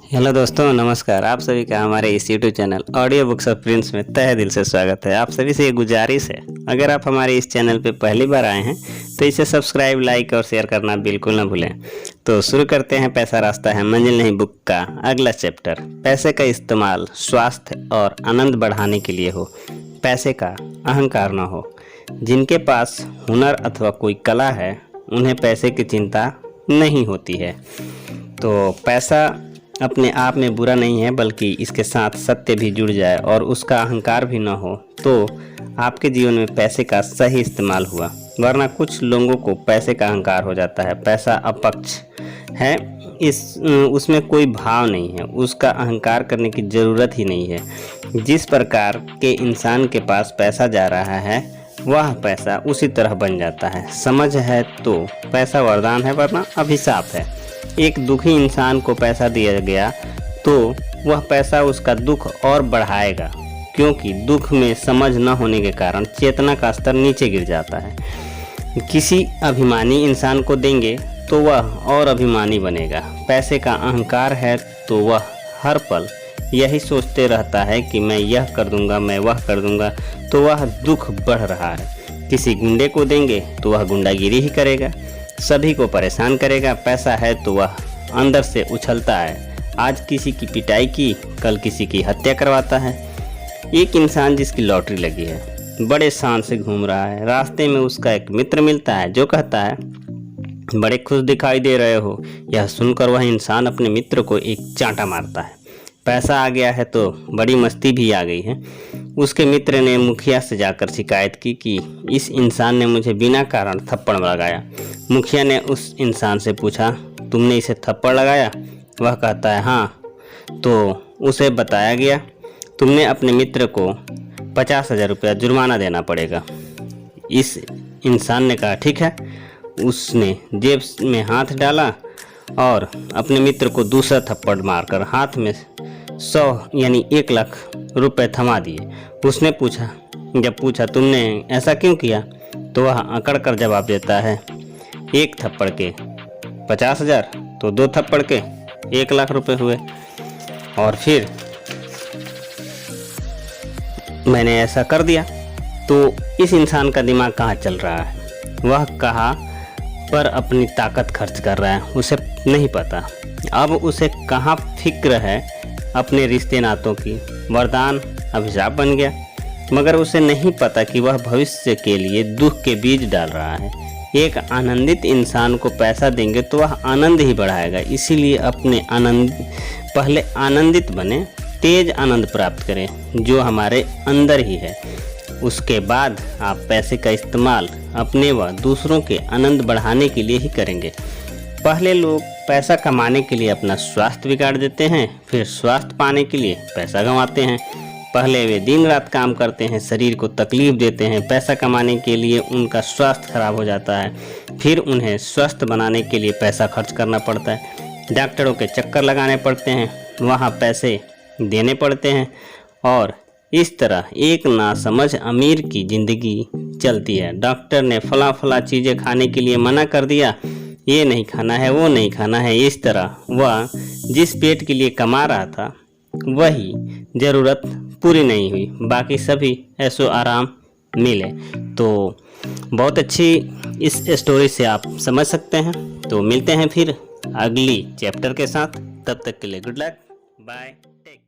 Hello दोस्तों, नमस्कार। आप सभी का हमारे इस YouTube channel audio books of Prince में तहे दिल से स्वागत है। आप सभी से ये गुजारिश है, अगर आप हमारे इस चैनल पे पहली बार आए हैं तो इसे सब्सक्राइब, लाइक और शेयर करना बिल्कुल ना भूलें। तो शुरू करते हैं। पैसा रास्ता है मंजिल नहीं बुक का अगला चैप्टर। पैसे का इस्तेमाल स्वास्थ्य और आनंद बढ़ाने के लिए हो, पैसे का अहंकार न हो। जिनके पास हुनर अथवा कोई कला है उन्हें पैसे की चिंता नहीं होती है। तो पैसा अपने आप में बुरा नहीं है, बल्कि इसके साथ सत्य भी जुड़ जाए और उसका अहंकार भी न हो तो आपके जीवन में पैसे का सही इस्तेमाल हुआ। वरना कुछ लोगों को पैसे का अहंकार हो जाता है। पैसा अपक्ष है, उसमें कोई भाव नहीं है, उसका अहंकार करने की ज़रूरत ही नहीं है। जिस प्रकार के इंसान के पास पैसा जा रहा है वह पैसा उसी तरह बन जाता है। समझ है तो पैसा वरदान है, वरना अभिशाप है। एक दुखी इंसान को पैसा दिया गया तो वह पैसा उसका दुख और बढ़ाएगा, क्योंकि दुख में समझ न होने के कारण चेतना का स्तर नीचे गिर जाता है। किसी अभिमानी इंसान को देंगे तो वह और अभिमानी बनेगा। पैसे का अहंकार है तो वह हर पल यही सोचते रहता है कि मैं यह कर दूंगा, मैं वह कर दूंगा, तो वह दुख बढ़ रहा है। किसी गुंडे को देंगे तो वह गुंडागिरी ही करेगा, सभी को परेशान करेगा। पैसा है तो वह अंदर से उछलता है। आज किसी की पिटाई की, कल किसी की हत्या करवाता है। एक इंसान जिसकी लॉटरी लगी है, बड़े शान से घूम रहा है। रास्ते में उसका एक मित्र मिलता है जो कहता है, बड़े खुश दिखाई दे रहे हो। यह सुनकर वह इंसान अपने मित्र को एक चांटा मारता है। पैसा आ गया है तो बड़ी मस्ती भी आ गई है। उसके मित्र ने मुखिया से जाकर शिकायत की कि इस इंसान ने मुझे बिना कारण थप्पड़ लगाया। मुखिया ने उस इंसान से पूछा, तुमने इसे थप्पड़ लगाया? वह कहता है, हाँ। तो उसे बताया गया, तुमने अपने मित्र को 50,000 रुपया जुर्माना देना पड़ेगा। इस इंसान ने कहा, ठीक है। उसने जेब में हाथ डाला और अपने मित्र को दूसरा थप्पड़ मारकर हाथ में 100 यानी 1 लाख रुपए थमा दिए। उसने जब पूछा तुमने ऐसा क्यों किया, तो वह अकड़ कर जवाब देता है, 1 थप्पड़ के 50,000 तो 2 थप्पड़ के 1 लाख रुपए हुए। और फिर मैंने ऐसा कर दिया। तो इस इंसान का दिमाग कहाँ चल रहा है? वह कहाँ पर अपनी ताकत खर्च कर रहा है उसे नहीं पता। अब उसे कहाँ फिक्र है अपने रिश्ते नातों की। वरदान अभिशाप बन गया, मगर उसे नहीं पता कि वह भविष्य के लिए दुख के बीज डाल रहा है। एक आनंदित इंसान को पैसा देंगे तो वह आनंद ही बढ़ाएगा। इसीलिए पहले आनंदित बने, तेज आनंद प्राप्त करें जो हमारे अंदर ही है। उसके बाद आप पैसे का इस्तेमाल अपने व दूसरों के आनंद बढ़ाने के लिए ही करेंगे। पहले लोग पैसा कमाने के लिए अपना स्वास्थ्य बिगाड़ देते हैं, फिर स्वास्थ्य पाने के लिए पैसा गंवाते हैं। पहले वे दिन रात काम करते हैं, शरीर को तकलीफ देते हैं। पैसा कमाने के लिए उनका स्वास्थ्य खराब हो जाता है, फिर उन्हें स्वस्थ बनाने के लिए पैसा खर्च करना पड़ता है। डॉक्टरों के चक्कर लगाने पड़ते हैं, वहाँ पैसे देने पड़ते हैं, और इस तरह एक नासमझ अमीर की ज़िंदगी चलती है। डॉक्टर ने फला चीज़ें खाने के लिए मना कर दिया, ये नहीं खाना है, वो नहीं खाना है। इस तरह वह जिस पेट के लिए कमा रहा था वही ज़रूरत पूरी नहीं हुई, बाकी सभी ऐशो आराम मिले। तो बहुत अच्छी इस स्टोरी से आप समझ सकते हैं। तो मिलते हैं फिर अगली चैप्टर के साथ। तब तक के लिए गुड लक, बाय, टेक।